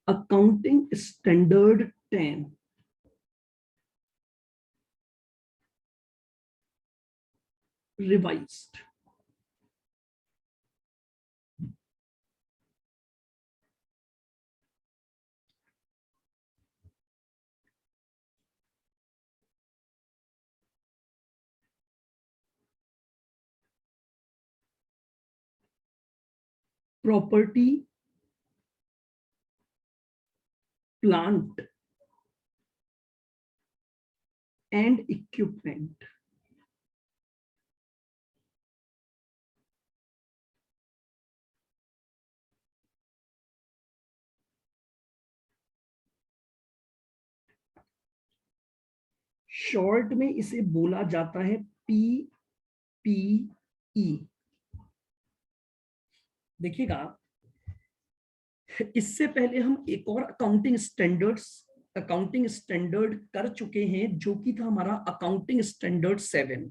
Accounting standard 10 revised. Property, plant and equipment short में इसे बोला जाता है PPE। देखिएगा, इससे पहले हम एक और अकाउंटिंग स्टैंडर्ड कर चुके हैं, जो कि था हमारा अकाउंटिंग स्टैंडर्ड 7,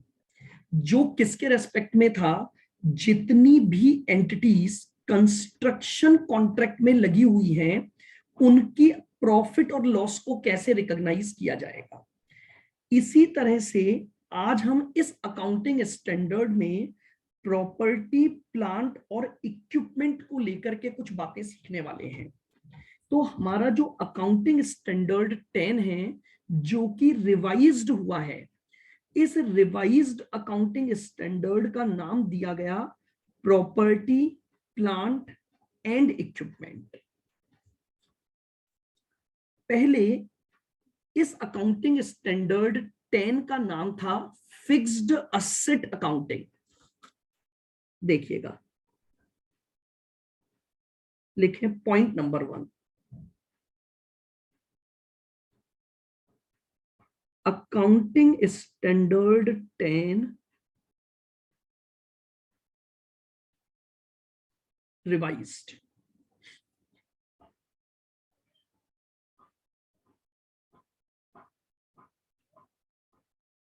जो किसके रेस्पेक्ट में था? जितनी भी एंटिटीज कंस्ट्रक्शन कॉन्ट्रैक्ट में लगी हुई हैं, उनकी प्रॉफिट और लॉस को कैसे रिकॉग्नाइज किया जाएगा। इसी तरह से आज हम इस अकाउंटिंग स्टैंडर्ड में प्रॉपर्टी, प्लांट और इक्विपमेंट को लेकर के कुछ बातें सीखने वाले हैं। तो हमारा जो अकाउंटिंग स्टैंडर्ड 10 है, जो कि रिवाइज्ड हुआ है, इस रिवाइज्ड अकाउंटिंग स्टैंडर्ड का नाम दिया गया प्रॉपर्टी, प्लांट एंड इक्विपमेंट। पहले इस अकाउंटिंग स्टैंडर्ड 10 का नाम था फिक्स्ड असेट अकाउंटिंग। देखिएगा, लिखें point number 1, accounting standard 10 revised.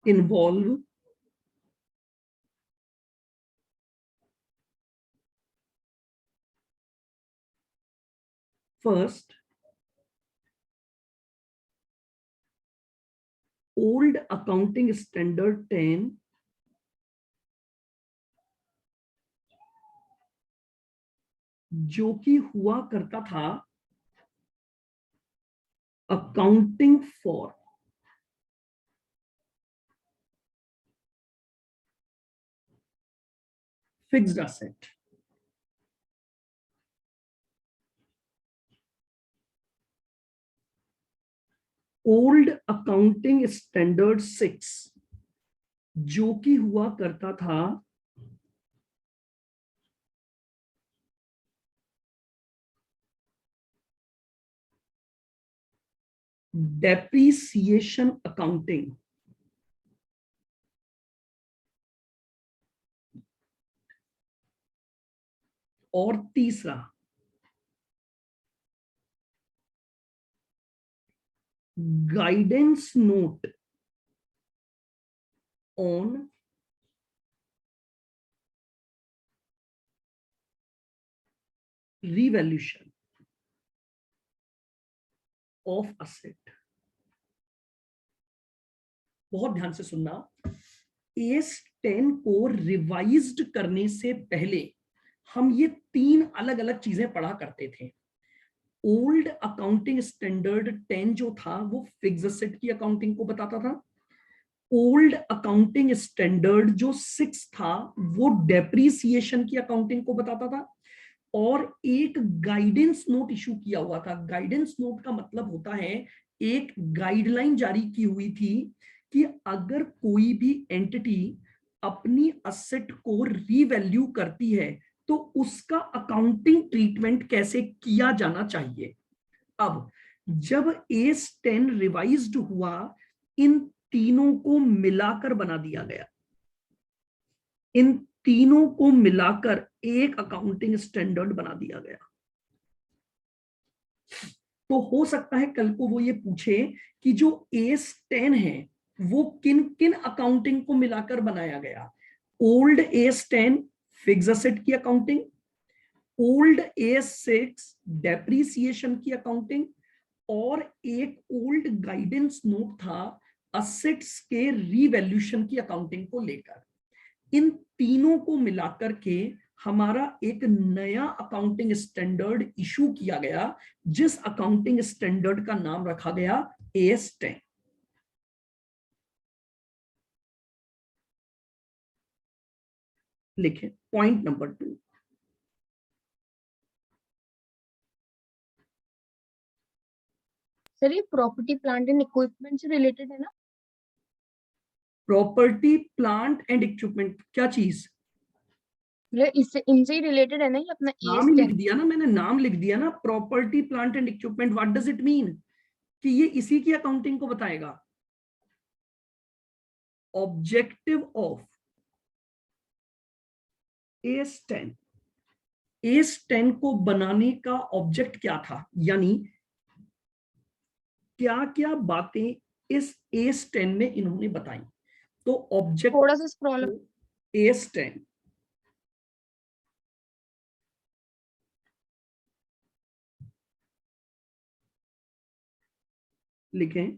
involve first old accounting standard 10 जो कि हुआ करता था accounting for fixed asset. Old accounting standard 6 जो कि हुआ करता था डेप्रीसिएशन अकाउंटिंग। और तीसरा guidance note on revaluation of asset. बहुत ध्यान से सुनना, एस 10 को रिवाइज्ड करने से पहले हम ये 3 अलग अलग चीजें पढ़ा करते थे। ओल्ड अकाउंटिंग स्टैंडर्ड 10 जो था वो फिक्स्ड असेट की अकाउंटिंग को बताता था। ओल्ड अकाउंटिंग स्टैंडर्ड जो 6 था वो डेप्रीसिएशन की अकाउंटिंग को बताता था। और एक गाइडेंस नोट इशू किया हुआ था। गाइडेंस नोट का मतलब होता है एक गाइडलाइन जारी की हुई थी कि अगर कोई भी एंटिटी अपनी असेट को रीवैल्यू करती है तो उसका अकाउंटिंग ट्रीटमेंट कैसे किया जाना चाहिए। अब जब एस 10 रिवाइज्ड हुआ, इन तीनों को मिलाकर बना दिया गया। इन तीनों को मिलाकर एक अकाउंटिंग स्टैंडर्ड बना दिया गया। तो हो सकता है कल को वो ये पूछे कि जो एस 10 है वो किन किन अकाउंटिंग को मिलाकर बनाया गया। ओल्ड एस 10 फिक्स्ड असेट की अकाउंटिंग, ओल्ड AS6 डेप्रीसिएशन की अकाउंटिंग, और एक ओल्ड गाइडेंस नोट था असेट्स के रीवैल्यूएशन की अकाउंटिंग को लेकर। इन तीनों को मिलाकर के हमारा एक नया अकाउंटिंग स्टैंडर्ड इशू किया गया, जिस अकाउंटिंग स्टैंडर्ड का नाम रखा गया AS10। लिखें पॉइंट नंबर 2। सर ये प्रॉपर्टी प्लांट एंड इक्विपमेंट से रिलेटेड है ना? प्रॉपर्टी प्लांट एंड इक्विपमेंट क्या चीज? इससे इनसे ही रिलेटेड है ना ये अपना नाम ही लिख AS10? दिया ना मैंने, नाम लिख दिया ना, property plant and equipment. What does it mean? कि ये इसी की अकाउंटिंग को बताएगा। ऑब्जेक्टिव ऑफ AS10, AS10 को बनाने का ऑब्जेक्ट क्या था, यानी क्या क्या बातें इस AS10 में इन्होंने बताई। तो ऑब्जेक्ट थोड़ा सा स्क्रॉल AS10, लिखें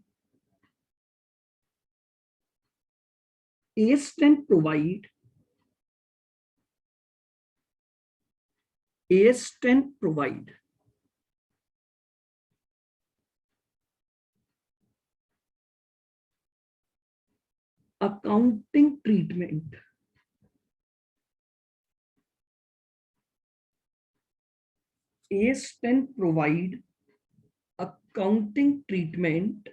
AS10 provide, AS10 provide accounting treatment AS10 provide accounting treatment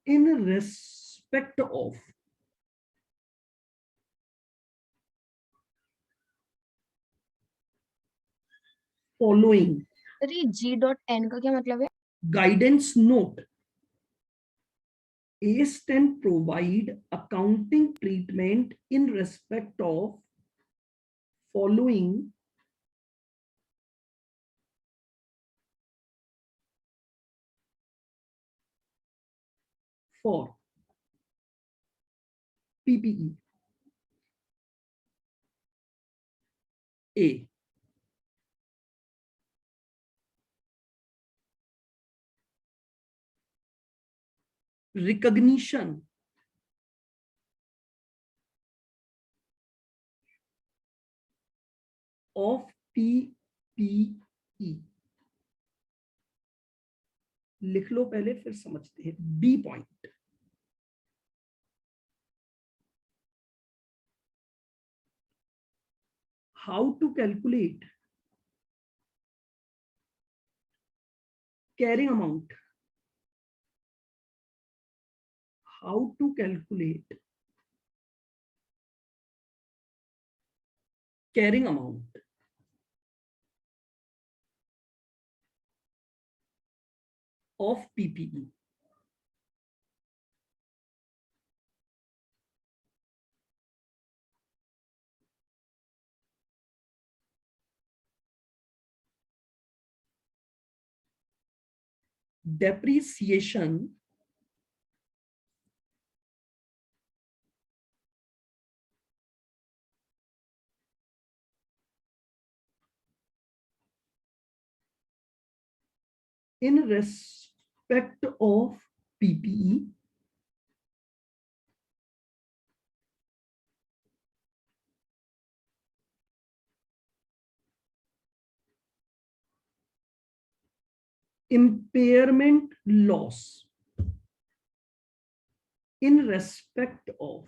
in respect of following अरे G.N का क्या मतलब है? guidance note। AS10 provide accounting treatment in respect of following for PPE A, recognition of PPE। लिख लो पहले फिर समझते हैं। B point, how to calculate carrying amount, how to calculate carrying amount of PPE। depreciation in respect of PPE impairment loss in respect of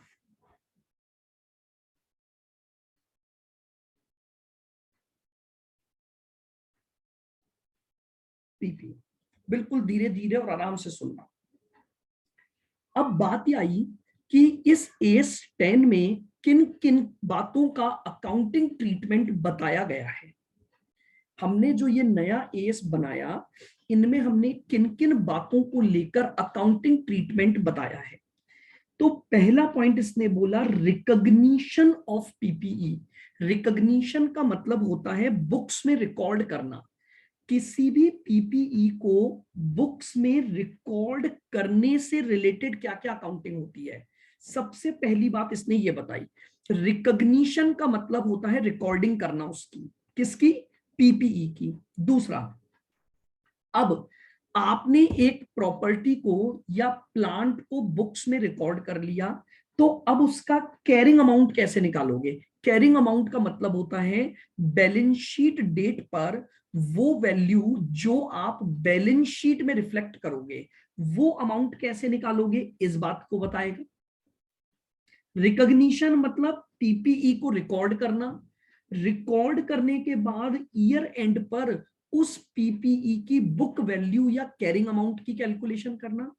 PPE। बिल्कुल धीरे धीरे और आराम से सुनना। अब बात यह आई कि इस AS10 में किन किन बातों का अकाउंटिंग ट्रीटमेंट बताया गया है। हमने जो ये नया AS बनाया, इनमें हमने किन किन बातों को लेकर अकाउंटिंग ट्रीटमेंट बताया है। तो पहला पॉइंट इसने बोला रिकॉग्निशन ऑफ PPE। रिकॉग्निशन का मतलब होता है बुक्स में रिकॉर्ड करना। किसी भी पीपीई को बुक्स में रिकॉर्ड करने से रिलेटेड क्या क्या अकाउंटिंग होती है। सबसे पहली बात इसने ये बताई, रिकॉग्निशन का मतलब होता है रिकॉर्डिंग करना उसकी, किसकी, पीपीई की। दूसरा, अब आपने एक प्रॉपर्टी को या प्लांट को बुक्स में रिकॉर्ड कर लिया, तो अब उसका कैरिंग अमाउंट कैसे निकालोगे। कैरिंग अमाउंट का मतलब होता है बैलेंस शीट डेट पर वो वैल्यू जो आप बैलेंस शीट में रिफ्लेक्ट करोगे, वो अमाउंट कैसे निकालोगे, इस बात को बताएगा। रिकॉग्निशन मतलब पीपीई को रिकॉर्ड करना, रिकॉर्ड करने के बाद ईयर एंड पर उस पीपीई की बुक वैल्यू या कैरिंग अमाउंट की कैलकुलेशन करना।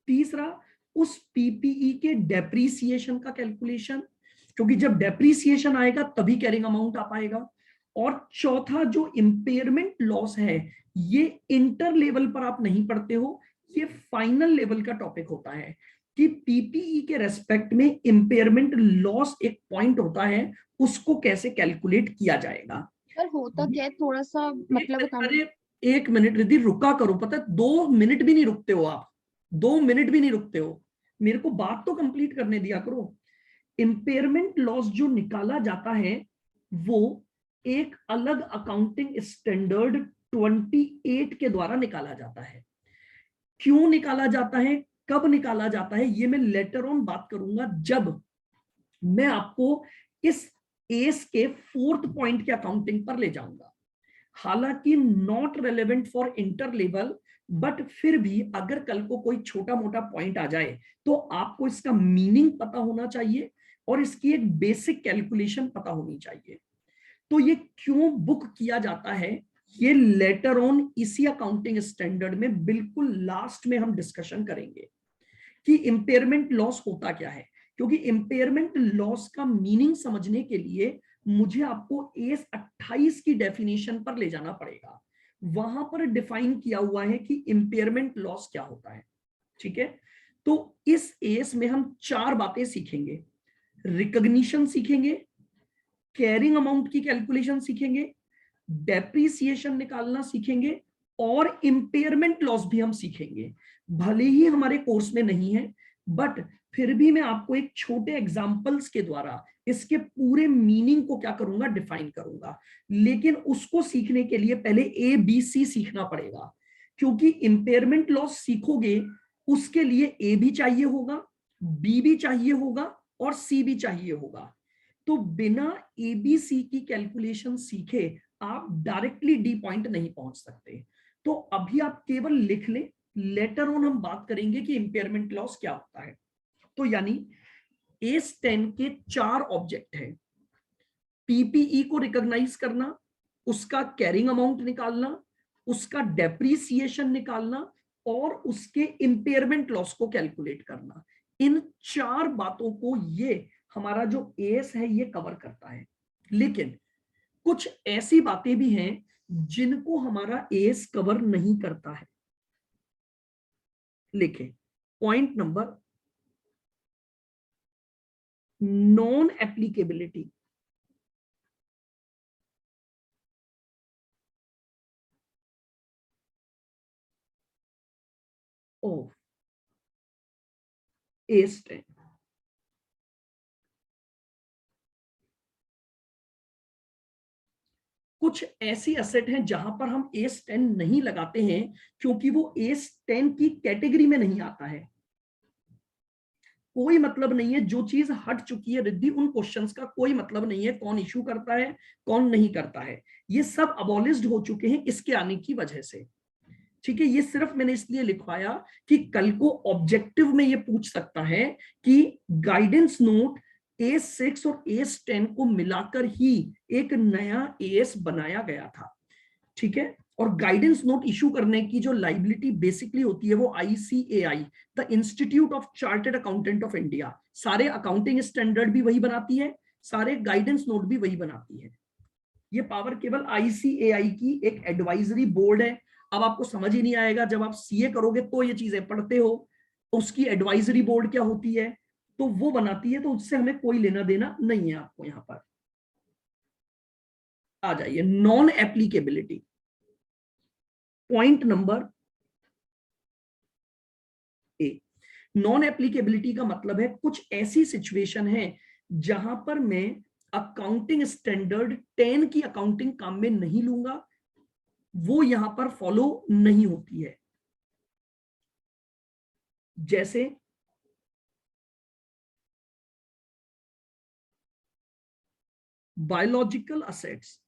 तीसरा, उस पीपीई के डेप्रीसिएशन का कैलकुलेशन, क्योंकि जब डेप्रीसिएशन आएगा तभी कैरिंग अमाउंट आ पाएगा। और चौथा, जो इंपेयरमेंट लॉस है, ये इंटर लेवल पर आप नहीं पढ़ते हो, ये फाइनल लेवल का टॉपिक होता है कि पीपीई के रेस्पेक्ट में इंपेयरमेंट लॉस एक पॉइंट होता है, उसको कैसे कैलकुलेट किया जाएगा। सर होता क्या है, थोड़ा सा मतलब बताना। अरे 1 मिनट रिद्धि, रुका करो, पता है 2 मिनट भी नहीं रुकते हो आप, 2 मिनट भी नहीं रुकते हो, मेरे को बात तो कंप्लीट करने दिया करो। इंपेयरमेंट लॉस जो निकाला जाता है वो एक अलग अकाउंटिंग स्टैंडर्ड 28 के द्वारा निकाला जाता है। क्यों निकाला जाता है, कब निकाला जाता है, ये मैं लेटर ऑन बात करूंगा, जब मैं आपको इस एस के 4th पॉइंट के अकाउंटिंग पर ले जाऊंगा। हालांकि not relevant for inter level, but फिर भी अगर कल को कोई छोटा मोटा पॉइंट आ जाए तो आपको इसका मीनिंग पता होना चाहिए और इसकी एक बेसिक कैलकुलेशन पता होनी चाहिए। तो ये क्यों बुक किया जाता है, ये लेटर ऑन इसी अकाउंटिंग स्टैंडर्ड में बिल्कुल लास्ट में हम डिस्कशन करेंगे कि इंपेयरमेंट लॉस होता क्या है। क्योंकि इंपेयरमेंट लॉस का मीनिंग समझने के लिए मुझे आपको एस 28 की डेफिनेशन पर ले जाना पड़ेगा, वहां पर डिफाइन किया हुआ है कि इंपेयरमेंट लॉस क्या होता है। ठीक है, तो इस एस में हम 4 बातें सीखेंगे। रिकॉग्निशन सीखेंगे, कैरिंग अमाउंट की कैलकुलेशन सीखेंगे, डेप्रीसिएशन निकालना सीखेंगे और इंपेयरमेंट लॉस भी हम सीखेंगे। भले ही हमारे कोर्स में नहीं है, बट फिर भी मैं आपको एक छोटे एग्जांपल्स के द्वारा इसके पूरे मीनिंग को क्या करूंगा, डिफाइन करूंगा। लेकिन उसको सीखने के लिए पहले ए बी सी सीखना पड़ेगा, क्योंकि इंपेयरमेंट लॉस सीखोगे उसके लिए ए भी चाहिए होगा, बी भी चाहिए होगा और सी भी चाहिए होगा। तो बिना एबीसी की कैलकुलेशन सीखे आप डायरेक्टली डी पॉइंट नहीं पहुंच सकते। तो अभी आप केवल लिख लें, लेटर ऑन हम बात करेंगे कि इंपेयरमेंट लॉस क्या होता है। तो यानी एस 10 के 4 ऑब्जेक्ट हैं, पीपीई को रिकॉग्नाइज करना, उसका कैरिंग अमाउंट निकालना, उसका डेप्रीसिएशन निकालना और उसके इंपेयरमेंट लॉस को कैलकुलेट करना। इन 4 बातों को ये हमारा जो एस है ये कवर करता है। लेकिन कुछ ऐसी बातें भी हैं जिनको हमारा एस कवर नहीं करता है। लिखें, point number, non applicability. Of S 10। कुछ ऐसी एसेट हैं जहां पर हम एस 10 नहीं लगाते हैं क्योंकि वो एस 10 की कैटेगरी में नहीं आता है। कोई मतलब नहीं है, जो चीज हट चुकी है रिद्धि, उन क्वेश्चंस का कोई मतलब नहीं है कौन इशू करता है कौन नहीं करता है, ये सब अबॉलिश्ड हो चुके हैं इसके आने की वजह से। ठीक है, ये सिर्फ मैंने इसलिए लिखवाया कि कल को ऑब्जेक्टिव में ये पूछ सकता है कि गाइडेंस नोट एस 6 और एस 10 को मिलाकर ही एक नया एस बनाया गया था। ठीक है, और गाइडेंस नोट इशू करने की जो लाइबिलिटी बेसिकली होती है वो ICAI, the institute of chartered accountant of India, सारे अकाउंटिंग स्टैंडर्ड भी वही बनाती है, सारे गाइडेंस नोट भी वही बनाती है। ये पावर केवल आईसीएआई की एक एडवाइजरी बोर्ड है। अब आपको समझ ही नहीं आएगा, जब आप सीए करोगे तो ये चीजें पढ़ते हो, उसकी एडवाइजरी बोर्ड क्या होती है, तो वो बनाती है, तो उससे हमें कोई लेना देना नहीं है। आपको यहां पर आ जाइए, non applicability. Point number A, non applicability का मतलब है कुछ ऐसी सिचुएशन है जहां पर मैं अकाउंटिंग स्टैंडर्ड 10 की अकाउंटिंग काम में नहीं लूंगा, वो यहां पर फॉलो नहीं होती है। जैसे biological assets,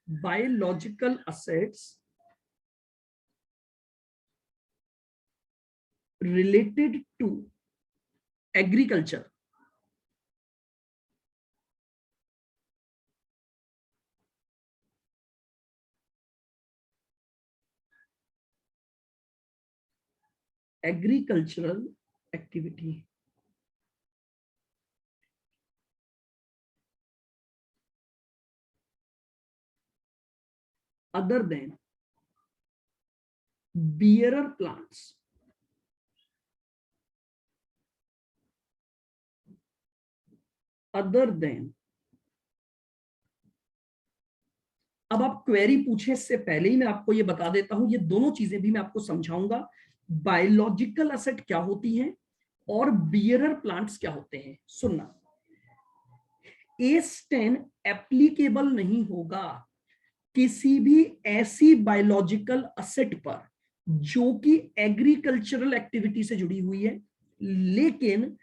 biological assets related to agriculture, agricultural activity other than bearer plants, other than, अब आप क्वेरी पूछे इससे पहले ही मैं आपको ये बता देता हूं, ये दोनों चीजें भी मैं आपको समझाऊंगा। बायोलॉजिकल असेट क्या होती हैं और बियरर प्लांट्स क्या होते हैं। सुनना, A10 एप्लीकेबल नहीं होगा किसी भी ऐसी बायोलॉजिकल असेट पर जो कि एग्रीकल्चरल एक्टिविटी से जुड़ी हुई है, लेकिन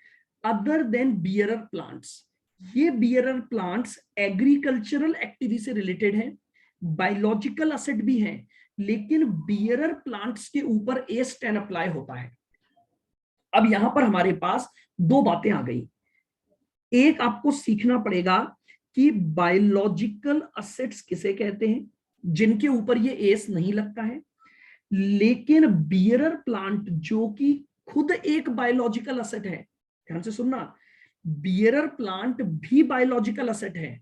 अदर देन बियरर प्लांट्स, ये बियरर प्लांट्स एग्रीकल्चरल एक्टिविटी से रिलेटेड है, बायोलॉजिकल असेट भी हैं, लेकिन बियरर प्लांट्स के ऊपर A10 अप्लाई होता है। अब यहां पर हमारे पास दो बातें आ गई। एक, आपको सीखना पड़ेगा कि बायोलॉजिकल असेट्स किसे कहते हैं जिनके ऊपर ये एस नहीं लगता है, लेकिन बियरर प्लांट जो कि खुद एक बायोलॉजिकल असेट है, ध्यान से सुनना, बियरर प्लांट भी बायोलॉजिकल असेट है,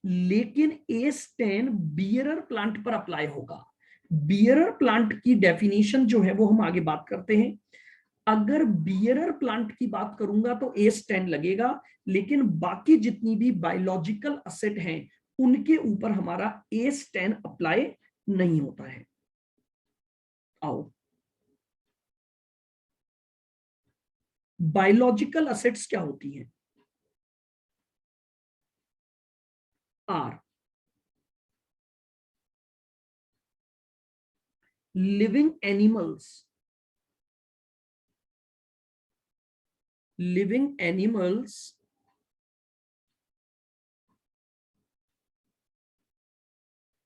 लेकिन A10 बियरर प्लांट पर अप्लाई होगा। बियरर प्लांट की डेफिनेशन जो है वो हम आगे बात करते हैं। अगर बियरर प्लांट की बात करूंगा तो A10 लगेगा, लेकिन बाकी जितनी भी बायोलॉजिकल असेट हैं उनके ऊपर हमारा A10 अप्लाई नहीं होता है। आओ, बायोलॉजिकल असेट्स क्या होती हैं? Are living animals, living animals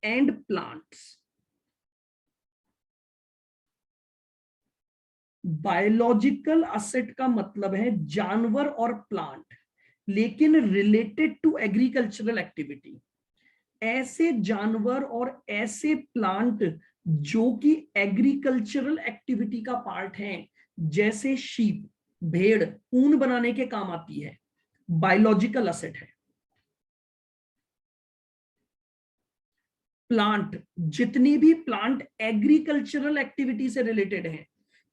and plants। Biological asset का मतलब है जानवर और प्लांट, लेकिन रिलेटेड टू एग्रीकल्चरल एक्टिविटी। ऐसे जानवर और ऐसे प्लांट जो कि एग्रीकल्चरल एक्टिविटी का पार्ट हैं, जैसे शीप, भेड़ ऊन बनाने के काम आती है, बायोलॉजिकल असेट है। प्लांट, जितनी भी प्लांट एग्रीकल्चरल एक्टिविटी से रिलेटेड हैं,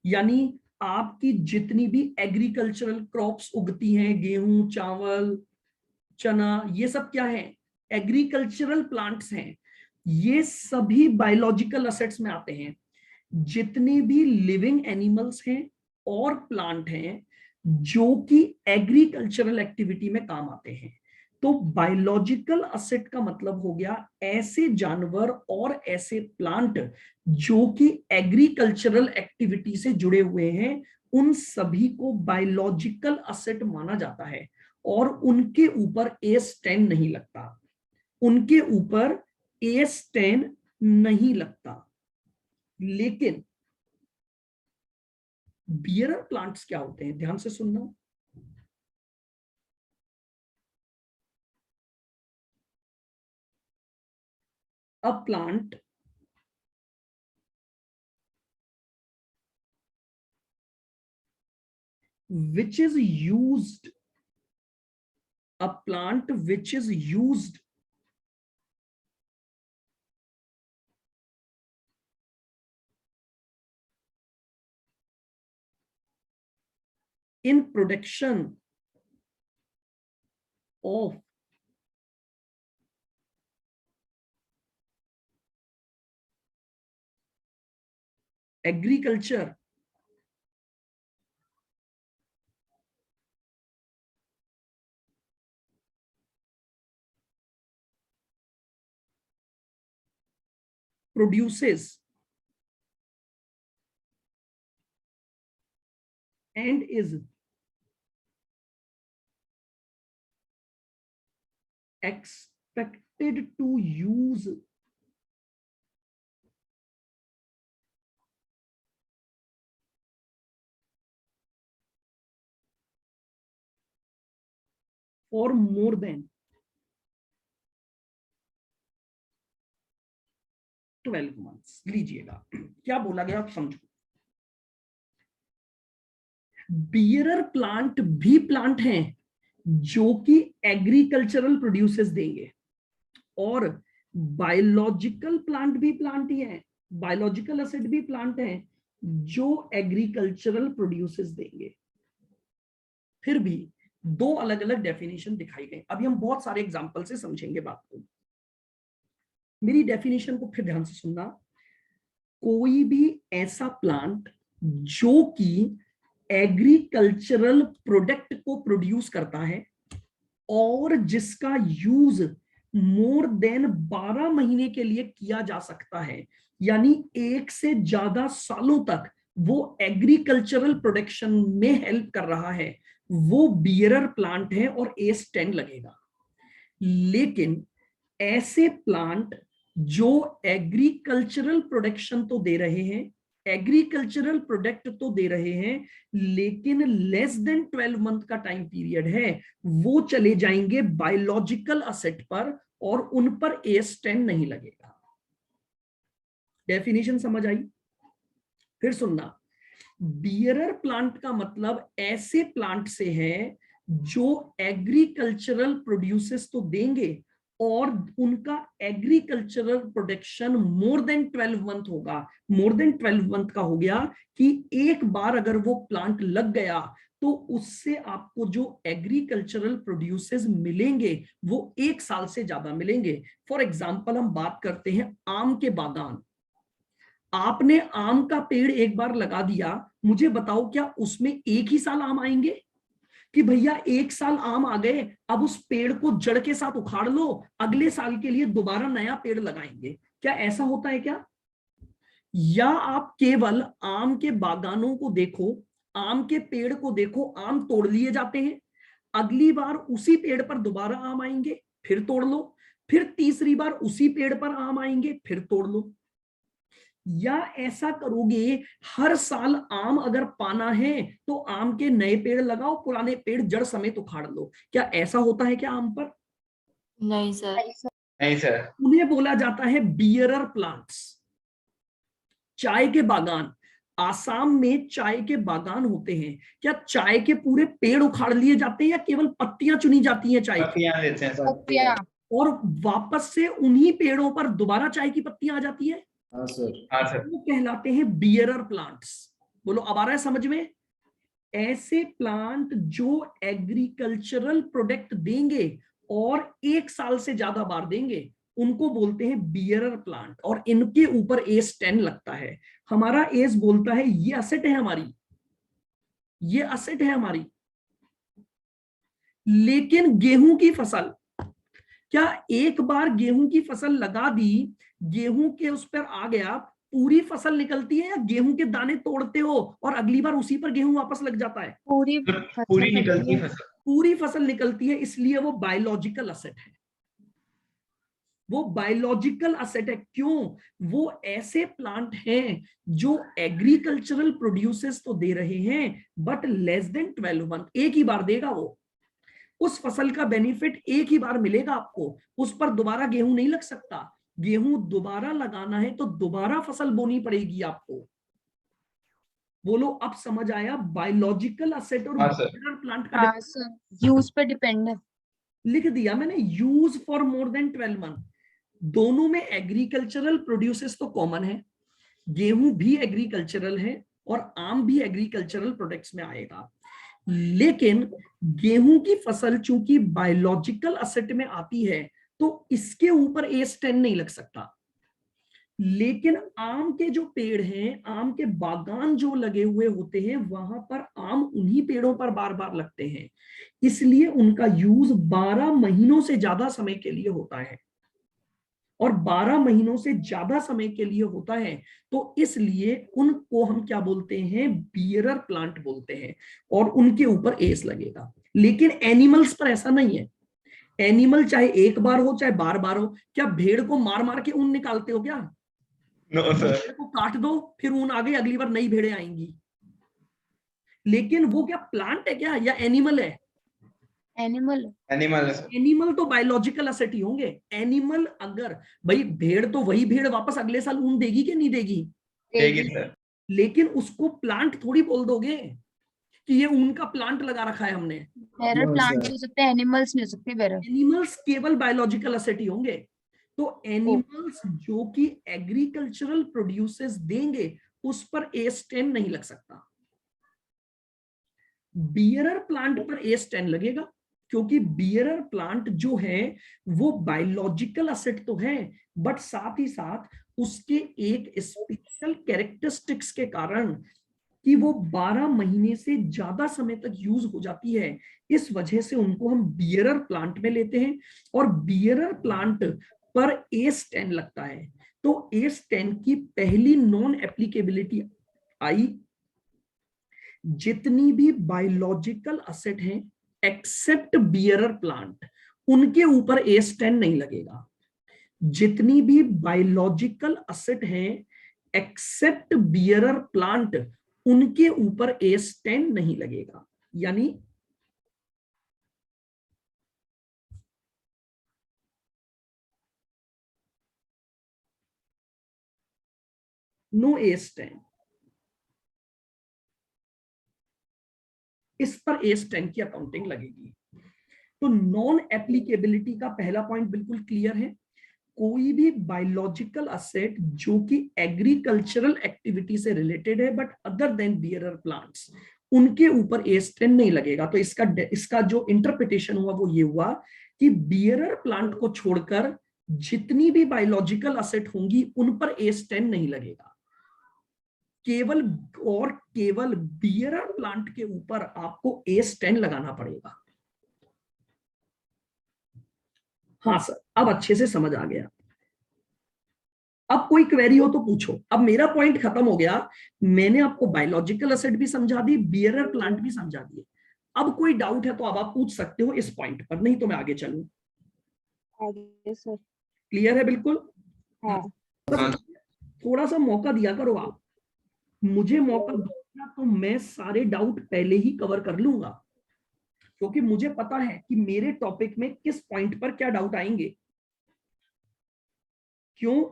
यानी आपकी जितनी भी एग्रीकल्चरल क्रॉप्स उगती हैं, गेहूं, चावल, चना, ये सब क्या है? एग्रीकल्चरल प्लांट्स हैं। ये सभी बायोलॉजिकल असेट्स में आते हैं। जितने भी लिविंग एनिमल्स हैं और प्लांट हैं जो कि एग्रीकल्चरल एक्टिविटी में काम आते हैं। तो बायोलॉजिकल असेट का मतलब हो गया ऐसे जानवर और ऐसे प्लांट जो कि एग्रीकल्चरल एक्टिविटी से जुड़े हुए हैं, उन सभी को बायोलॉजिकल असेट माना जाता है और उनके ऊपर A10 नहीं लगता, उनके ऊपर A10 नहीं लगता। लेकिन बियरर प्लांट्स क्या होते हैं? ध्यान से सुनना, a plant which is used, a plant which is used in production of agriculture produces and is expected to use for more than 12 months। लीजिएगा क्या बोला गया आप समझो। बियरर प्लांट भी प्लांट हैं जो कि एग्रीकल्चरल प्रोड्यूसेस देंगे, और बायोलॉजिकल प्लांट भी प्लांट ही है, बायोलॉजिकल एसिड भी प्लांट है जो एग्रीकल्चरल प्रोड्यूसेस देंगे। फिर भी दो अलग अलग डेफिनेशन दिखाई गई। अभी हम बहुत सारे एग्जांपल से समझेंगे बात को। मेरी डेफिनेशन को फिर ध्यान से सुनना। कोई भी ऐसा प्लांट जो कि एग्रीकल्चरल प्रोडक्ट को प्रोड्यूस करता है और जिसका यूज मोर देन 12 महीने के लिए किया जा सकता है, यानी 1 से ज्यादा सालों तक वो एग्रीकल्चरल प्रोडक्शन में हेल्प कर रहा है, वो बियरर प्लांट है और एस 10 लगेगा। लेकिन ऐसे प्लांट जो एग्रीकल्चरल प्रोडक्शन तो दे रहे हैं, एग्रीकल्चरल प्रोडक्ट तो दे रहे हैं, लेकिन लेस देन 12 मंथ का टाइम पीरियड है, वो चले जाएंगे बायोलॉजिकल असेट पर और उन पर एस 10 नहीं लगेगा। डेफिनेशन समझ आई? फिर सुनना। बियरर प्लांट का मतलब ऐसे प्लांट से है जो एग्रीकल्चरल प्रोड्यूसेस तो देंगे और उनका agricultural production more than 12 month होगा। मोर देन 12 मंथ का हो गया कि एक बार अगर वो प्लांट लग गया तो उससे आपको जो एग्रीकल्चरल प्रोड्यूसेस मिलेंगे वो 1 साल से ज्यादा मिलेंगे। फॉर एग्जांपल हम बात करते हैं आम के बागान। आपने आम का पेड़ एक बार लगा दिया, मुझे बताओ क्या उसमें 1 ही साल आम आएंगे? कि भैया 1 साल आम आ गए, अब उस पेड़ को जड़ के साथ उखाड़ लो, अगले साल के लिए दोबारा नया पेड़ लगाएंगे? क्या ऐसा होता है क्या? या आप केवल आम के बागानों को देखो, आम के पेड़ को देखो, आम तोड़ लिए जाते हैं, अगली बार उसी पेड़ पर दोबारा आम आएंगे, फिर तोड़ लो, फिर तीसरी बार उसी पेड़ पर आम आएंगे, फिर तोड़ लो। या ऐसा करोगे हर साल आम अगर पाना है तो आम के नए पेड़ लगाओ, पुराने पेड़ जड़ समेत उखाड़ लो? क्या ऐसा होता है क्या आम पर? नहीं सर। नहीं सर। उन्हें बोला जाता है बियरर प्लांट्स। चाय के बागान, आसाम में चाय के बागान होते हैं, क्या चाय के पूरे पेड़ उखाड़ लिए जाते हैं या केवल पत्तियां चुनी जाती हैं चाय की? पत्तियां देते हैं सर। और वापस से उन्हीं पेड़ों पर दोबारा चाय की पत्तियां आ जाती है? हाँ सर। हाँ सर। वो कहलाते हैं बियरर प्लांट्स। बोलो अब आ रहा है समझ में? ऐसे प्लांट जो एग्रीकल्चरल प्रोडक्ट देंगे और 1 साल से ज्यादा बार देंगे, उनको बोलते हैं बियरर प्लांट, और इनके ऊपर एस 10 लगता है। हमारा एस बोलता है ये असेट है हमारी, ये असेट है हमारी। लेकिन गेहूं की फसल, क्या एक बार गेहूं की फसल लगा दी, गेहूं के उस पर आ गया, पूरी फसल निकलती है या गेहूं के दाने तोड़ते हो और अगली बार उसी पर गेहूं वापस लग जाता है? पूरी पूरी निकलती है फसल। पूरी फसल निकलती है, इसलिए वो बायोलॉजिकल असेट है। वो बायोलॉजिकल असेट है। क्यों? वो ऐसे प्लांट हैं जो एग्रीकल्चरल प्रोड्यूसेस तो दे रहे हैं बट लेस देन 12 मंथ, एक ही बार देगा वो। उस फसल का बेनिफिट एक ही बार मिलेगा आपको, उस पर दोबारा गेहूं नहीं लग सकता। गेहूं दोबारा लगाना है तो दोबारा फसल बोनी पड़ेगी आपको। बोलो अब समझ आया बायोलॉजिकल असेट और प्लांट का? हाँ सर, यूज पे डिपेंड है। लिख दिया मैंने, use for more than 12 month. दोनों में एग्रीकल्चरल प्रोड्यूसेस तो कॉमन है, गेहूं भी एग्रीकल्चरल है और आम भी एग्रीकल्चरल प्रोडक्ट्स में आएगा। लेकिन गेहूं की फसल चूंकि बायोलॉजिकल असेट में आती है तो इसके ऊपर AS10 नहीं लग सकता। लेकिन आम के जो पेड़ हैं, आम के बागान जो लगे हुए होते हैं, वहां पर आम उन्हीं पेड़ों पर बार बार लगते हैं, इसलिए उनका यूज 12 महीनों से ज्यादा समय के लिए होता है। और 12 महीनों से ज्यादा समय के लिए होता है तो इसलिए उनको हम क्या बोलते हैं, बियरर प्लांट बोलते हैं, और उनके ऊपर एस लगेगा। लेकिन एनिमल्स पर ऐसा नहीं है। एनिमल चाहे एक बार हो चाहे बार बार हो, क्या भेड़ को मार मार के ऊन निकालते हो क्या? No sir. भेड़ को काट दो फिर ऊन आ गई, अगली बार नई भेड़ें आएंगी। लेकिन वो क्या प्लांट है क्या या एनिमल है? एनिमल। एनिमल। एनिमल तो बायोलॉजिकल असेट ही होंगे। एनिमल अगर, भाई भेड़ तो वही भेड़ वापस अगले साल ऊन देगी कि नहीं देगी? देगी सर। लेकिन उसको प्लांट थोड़ी बोल दोगे कि ये ऊन का प्लांट लगा रखा है हमने। बेरर प्लांट नहीं हो सकते, एनिमल्स नहीं हो सकते बेरर। एनिमल्स केवल बायोलॉजिकल असेट ही होंगे। तो ओ एनिमल्स जो कि एग्रीकल्चरल प्रोड्यूसेस देंगे उस पर AS10 नहीं लग सकता। बियरर प्लांट पर AS10 लगेगा, क्योंकि बियरर प्लांट जो है वो बायोलॉजिकल असेट तो है, बट साथ ही साथ उसके एक स्पेशल कैरेक्टरिस्टिक्स के कारण कि वो 12 महीने से ज्यादा समय तक यूज हो जाती है, इस वजह से उनको हम बियरर प्लांट में लेते हैं। और बियरर प्लांट पर AS10 लगता है। तो AS10 की पहली नॉन एप्लीकेबिलिटी आई, जितनी भी बायोलॉजिकल असेट हैं एक्सेप्ट बियरर प्लांट, उनके ऊपर AS10 नहीं लगेगा। जितनी भी बायोलॉजिकल असेट हैं एक्सेप्ट बियरर प्लांट, उनके ऊपर AS10 नहीं लगेगा। यानी नो AS10। इस पर AS10 की अकाउंटिंग लगेगी। तो नॉन एप्लीकेबिलिटी का पहला पॉइंट बिल्कुल क्लियर है। कोई भी बायोलॉजिकल असेट जो कि एग्रीकल्चरल एक्टिविटी से रिलेटेड है but other than bearer plants, उनके ऊपर AS10 नहीं लगेगा। तो इसका जो इंटरप्रिटेशन हुआ वो ये हुआ कि बियरर प्लांट को छोड़कर जितनी भी बायोलॉजिकल असेट होंगी उन पर AS10 नहीं लगेगा। केवल और केवल बियरर प्लांट के ऊपर आपको AS10 लगाना पड़ेगा। हाँ सर, अब अच्छे से समझ आ गया। अब कोई क्वेरी हो तो पूछो। अब मेरा पॉइंट खत्म हो गया। मैंने आपको बायोलॉजिकल एसिड भी समझा दी, बियरर प्लांट भी समझा दिए। अब कोई डाउट है तो अब आप पूछ सकते हो इस पॉइंट पर, नहीं तो मैं आगे चलूं। आगे सर। क्लियर है बिल्कुल? हाँ हाँ। थोड़ा सा मौका दिया करो आप। मुझे मौका दो तो मैं सारे डाउट पहले ही कवर कर लूंगा, क्योंकि मुझे पता है कि मेरे टॉपिक में किस पॉइंट पर क्या डाउट आएंगे। क्यों?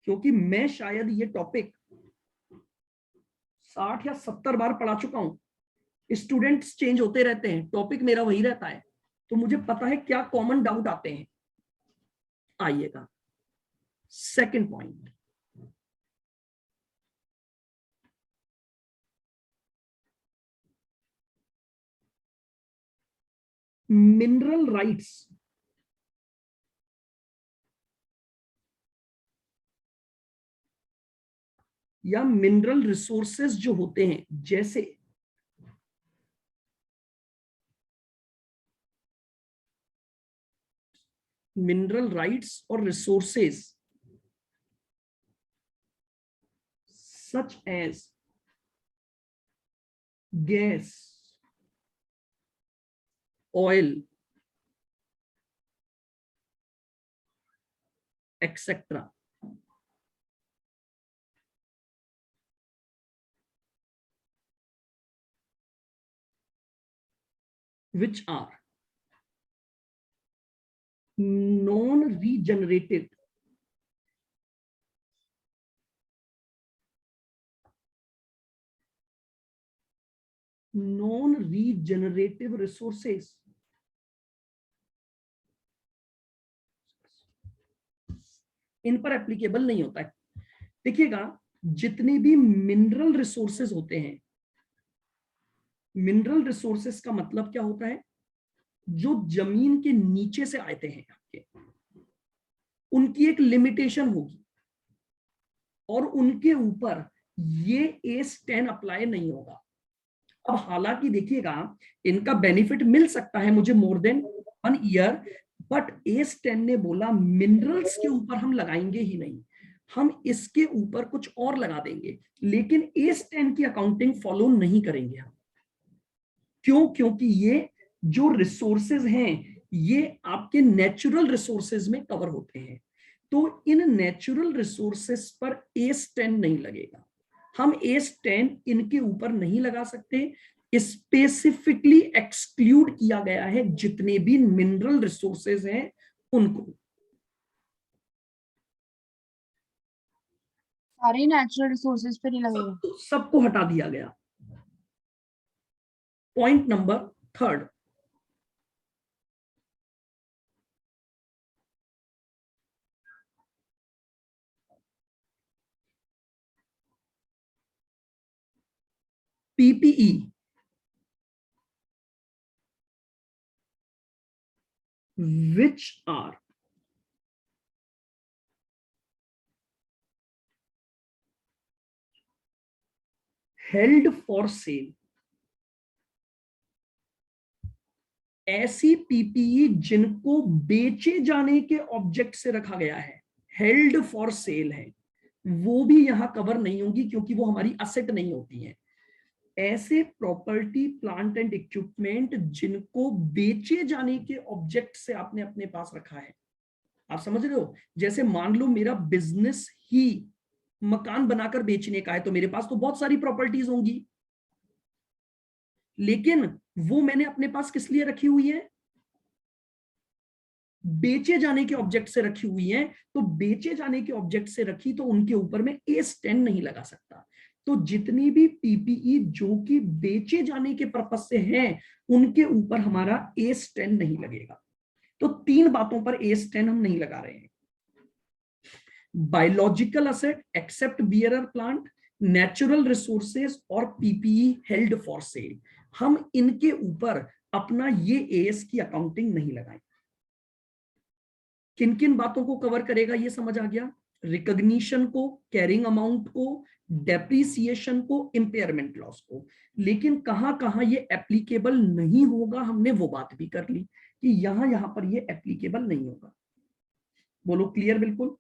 क्योंकि मैं शायद ये टॉपिक 60 या 70 बार पढ़ा चुका हूं। स्टूडेंट्स चेंज होते रहते हैं, टॉपिक मेरा वही रहता है, तो मुझे पता है क्या कॉमन डाउट आते हैं। आइएगा सेकंड पॉइंट, मिनरल राइट्स या मिनरल रिसोर्सेज जो होते हैं, जैसे मिनरल राइट्स और resources such as gas, oil, etcetera, which are non-regenerated resources इन पर एप्लीकेबल नहीं होता है। देखिएगा, जितने भी मिनरल रिसोर्सेज होते हैं मिनरल रिसोर्सेस का मतलब क्या होता है? जो जमीन के नीचे से आते हैं आपके, उनकी एक लिमिटेशन होगी और उनके ऊपर ये AS10 अप्लाई नहीं होगा। अब हालांकि देखिएगा, इनका बेनिफिट मिल सकता है मुझे more than 1 year, but AS10 ने बोला मिनरल्स के ऊपर हम लगाएंगे ही नहीं, हम इसके ऊपर कुछ और लगा देंगे, लेकिन AS10 की अकाउंटिंग फॉलो नहीं करेंगे हम। क्यों? क्योंकि ये जो रिसोर्सेज हैं ये आपके नेचुरल रिसोर्सेज में कवर होते हैं, तो इन नेचुरल रिसोर्सेज पर AS10 नहीं लगेगा। हम AS10 इनके ऊपर नहीं लगा सकते। स्पेसिफिकली एक्सक्लूड किया गया है जितने भी मिनरल रिसोर्सेज हैं उनको। सारे नेचुरल रिसोर्सेज पे नहीं लगेगा। सबको हटा दिया गया। Point number 3, PPE which are held for sale, ऐसी PPE जिनको बेचे जाने के ऑब्जेक्ट से रखा गया है, हेल्ड फॉर सेल है, वो भी यहां कवर नहीं होगी क्योंकि वो हमारी असेट नहीं होती है। ऐसे प्रॉपर्टी, प्लांट एंड इक्विपमेंट जिनको बेचे जाने के ऑब्जेक्ट से आपने अपने पास रखा है, आप समझ रहे हो? जैसे मान लो मेरा बिजनेस ही मकान बनाकर बेचने का है, तो मेरे पास तो बहुत सारी प्रॉपर्टीज होंगी, लेकिन वो मैंने अपने पास किस लिए रखी हुई है? बेचे जाने के ऑब्जेक्ट से रखी हुई है। तो बेचे जाने के ऑब्जेक्ट से रखी तो उनके ऊपर में AS10 नहीं लगा सकता। तो जितनी भी PPE जो कि बेचे जाने के पर्पज से हैं उनके ऊपर हमारा AS10 नहीं लगेगा। तो 3 बातों पर AS10 हम नहीं लगा रहे हैं। Biological asset except bearer plant, natural resources और PPE हेल्ड फॉर सेल, हम इनके ऊपर अपना ये AS की अकाउंटिंग नहीं लगाएंगे। किन किन बातों को कवर करेगा ये समझ आ गया? रिकॉग्निशन को, कैरिंग अमाउंट को, डेप्रिसिएशन को, इंपेयरमेंट लॉस को। लेकिन कहां कहां ये एप्लीकेबल नहीं होगा हमने वो बात भी कर ली कि यहां पर ये एप्लीकेबल नहीं होगा। बोलो क्लियर? बिल्कुल।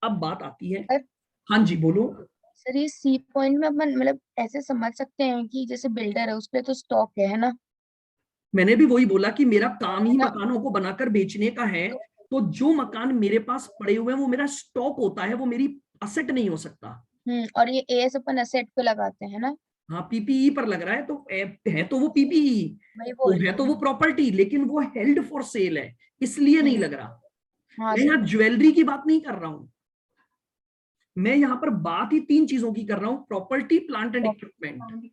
अब बात आती है, हाँ जी बोलो। सर ये सी पॉइंट में अपन मतलब ऐसे समझ सकते हैं कि जैसे बिल्डर है उसपे तो स्टॉक है ना? मैंने भी वही बोला कि मेरा काम ही है ना? मकानों को बनाकर बेचने का है, तो जो मकान मेरे पास पड़े हुए हैं वो मेरा स्टॉक होता है, वो मेरी असेट नहीं हो सकता। और ये एएस अपन असेट पे लगाते हैं ना? हाँ, PPE पर लग रहा है तो है तो वो PPE, वही वो बोल रही है तो हूँ। वो प्रॉपर्टी, लेकिन वो हेल्ड फॉर सेल है इसलिए नहीं लग रहा। हाँ मैं सर। यहाँ ज्वेलरी की बात नहीं कर रहा हूं, मैं यहाँ पर बात ही 3 चीजों की कर रहा हूं, प्रॉपर्टी, प्लांट एंड इक्विपमेंट।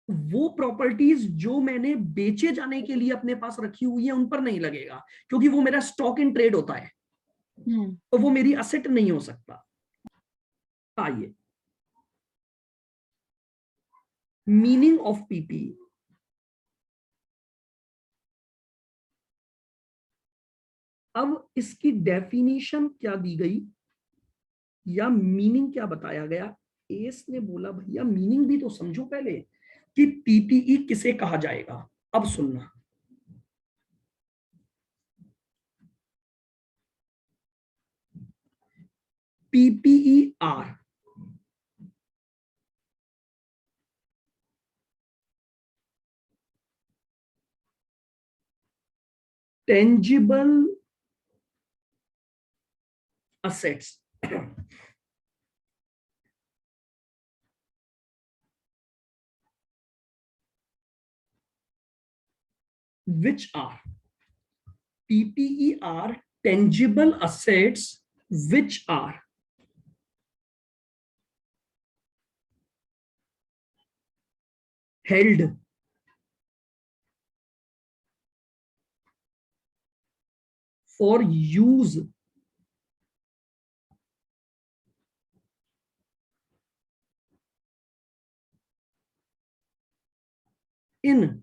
वो प्रॉपर्टीज जो मैंने बेचे जाने के लिए अपने पास रखी हुई है उन पर नहीं लगेगा, क्योंकि वो मेरा स्टॉक इन ट्रेड होता है, तो वो मेरी असेट नहीं हो सकता। आइए, मीनिंग ऑफ PPE। अब इसकी डेफिनेशन क्या दी गई या मीनिंग क्या बताया गया? एस ने बोला भैया मीनिंग भी तो समझो पहले कि PPE किसे कहा जाएगा। अब सुनना, PPE are tangible assets which are PPE are tangible assets which are held for use in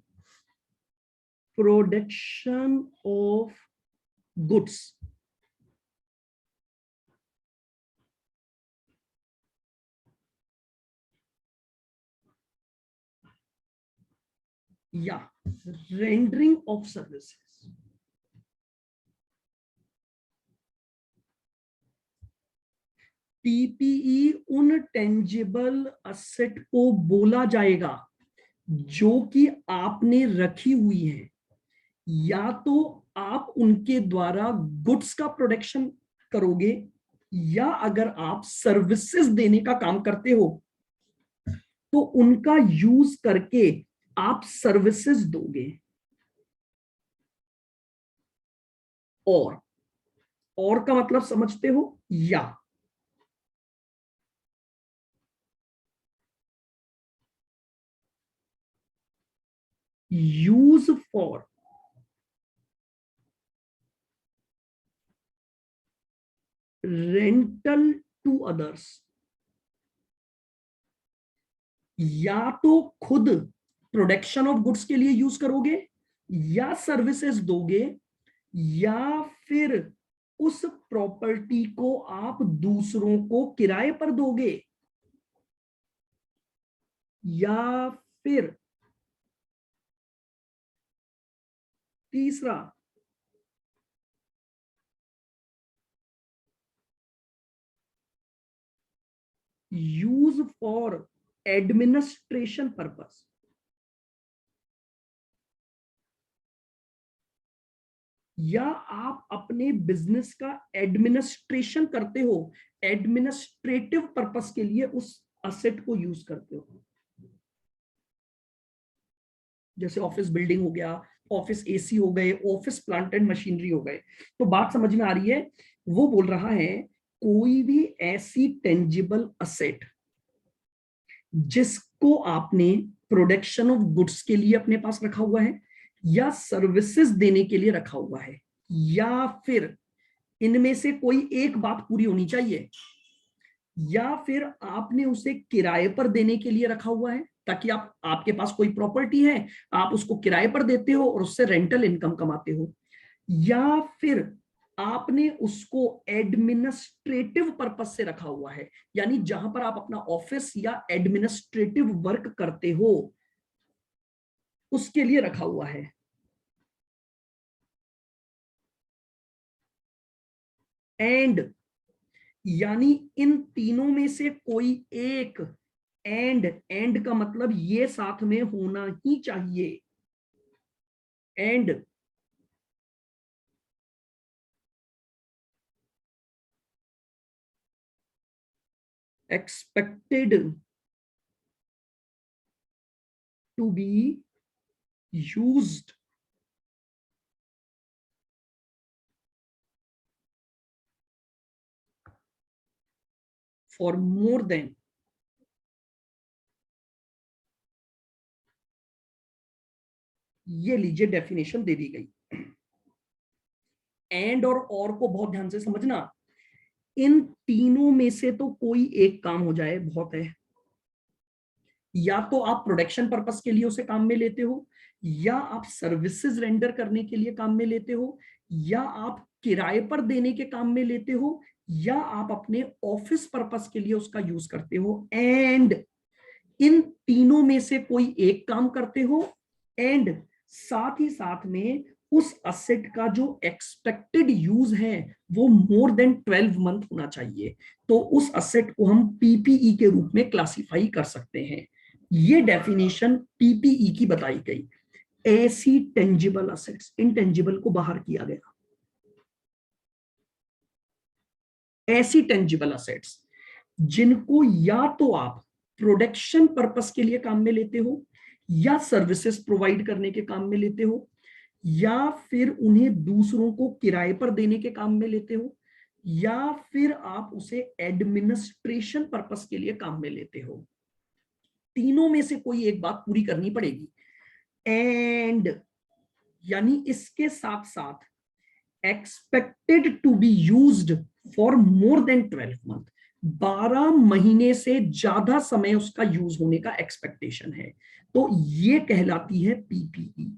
production of goods. या रेंडरिंग ऑफ सर्विसेज। पीपीई उन टेंजिबल असेट को बोला जाएगा जो कि आपने रखी हुई है, या तो आप उनके द्वारा गुड्स का प्रोडक्शन करोगे, या अगर आप सर्विसेज देने का काम करते हो तो उनका यूज करके आप सर्विसेज दोगे। और का मतलब समझते हो? या use for rental to others, या तो खुद प्रोडक्शन ऑफ गुड्स के लिए यूज करोगे, या सर्विसेज दोगे, या फिर उस प्रॉपर्टी को आप दूसरों को किराए पर दोगे, या फिर तीसरा यूज फॉर एडमिनिस्ट्रेशन पर्पस। या आप अपने बिजनेस का एडमिनिस्ट्रेशन करते हो, एडमिनिस्ट्रेटिव पर्पस के लिए उस असेट को यूज करते हो। जैसे ऑफिस बिल्डिंग हो गया, ऑफिस एसी हो गए, ऑफिस प्लांट एंड मशीनरी हो गए। तो बात समझ में आ रही है? वो बोल रहा है कोई भी ऐसी टेंजिबल असेट जिसको आपने प्रोडक्शन ऑफ गुड्स के लिए अपने पास रखा हुआ है, या सर्विसेज देने के लिए रखा हुआ है, या फिर इनमें से कोई एक बात पूरी होनी चाहिए, या फिर आपने उसे किराए पर देने के लिए रखा हुआ है, ताकि आपके पास कोई प्रॉपर्टी है, आप उसको किराए पर देते हो और उससे रेंटल इनकम कमाते हो, या फिर आपने उसको एडमिनिस्ट्रेटिव पर्पस से रखा हुआ है, यानी जहां पर आप अपना ऑफिस या एडमिनिस्ट्रेटिव वर्क करते हो उसके लिए रखा हुआ है। एंड यानी इन तीनों में से कोई एक, एंड का मतलब ये साथ में होना ही चाहिए। And expected to be used for more than ये लीजिए डेफिनेशन दे दी गई। एंड और को बहुत ध्यान से समझना। इन तीनों में से तो कोई एक काम हो जाए बहुत है, या तो आप प्रोडक्शन पर्पस के लिए उसे काम में लेते हो, या आप सर्विसेज रेंडर करने के लिए काम में लेते हो, या आप किराए पर देने के काम में लेते हो, या आप अपने ऑफिस पर्पस के लिए उसका यूज करते हो। एंड इन तीनों में से कोई एक काम करते हो, एंड साथ ही साथ में उस असेट का जो एक्सपेक्टेड यूज है वो मोर देन 12 मंथ होना चाहिए। तो उस असेट को हम पीपीई के रूप में क्लासिफाई कर सकते हैं। ये डेफिनेशन पीपीई की बताई गई। ऐसी टेंजिबल असेट्स, इनटेंजिबल को बाहर किया गया। ऐसी टेंजिबल असेट्स जिनको या तो आप प्रोडक्शन पर्पस के लिए काम में लेते हो, या सर्विसेज प्रोवाइड करने के काम में लेते हो, या फिर उन्हें दूसरों को किराए पर देने के काम में लेते हो, या फिर आप उसे एडमिनिस्ट्रेशन पर्पस के लिए काम में लेते हो। तीनों में से कोई एक बात पूरी करनी पड़ेगी। एंड यानी इसके साथ साथ expected to be used for more than 12 month. 12 महीने से ज्यादा समय उसका यूज होने का एक्सपेक्टेशन है, तो ये कहलाती है पीपीई।